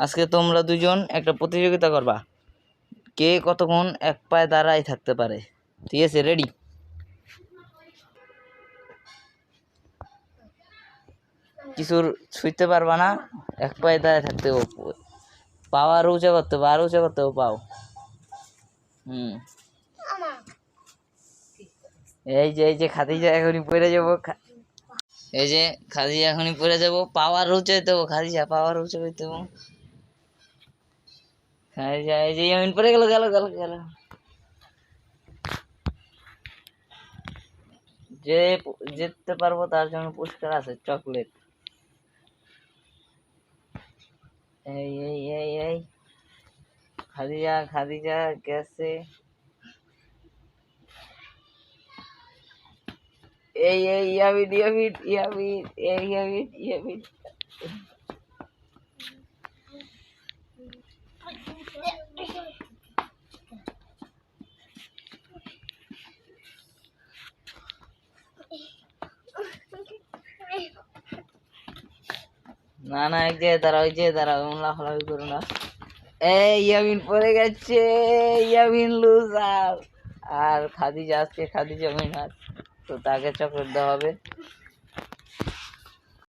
আজকে তোমরা দুজন একটা প্রতিযোগিতা করবা, কে কতক্ষণ এক পায়ে দাঁড়ায় থাকতে পারে। ঠিক আছে, রেডি? কিছুর ছুঁইতে পারবা না, এক পায়ে দাঁড়ায় থাকতে হবে, পাও আর উঁচা করতে হবে, আর উঁচা করতে হবে পাও। এই যে খাদিজা এখনই পড়ে যাবো, এই যে খাদিজা এখনই পড়ে যাবো, পাওয়ার উঁচাইতে দেবো, খাদিজা পাওয়ার উঁচা করতে দেবো। খাদিজা এই যে ইয়ামিন পড়ে গেল গেল গেল গেল। যে জিততে পারবো তার জন্য পুরস্কার আছে, চকলেট। এই এই এই এই খাদিজা খাদিজা গেছে। এই এই ইয়ামিন ইয়ামিন ইয়ামিন এই ইয়ামিন ইয়ামিন। না না, এক জায়গায় দাঁড়াও, ওই জায়গায় দাঁড়াও, লাফালাফি করো না। এই ইয়ামিন পড়ে গেছে, ইয়ামিন লুজার। আর খাদিজা, আজকে খাদিজা উইনার, তো তাকে চকলেট দেওয়া হবে।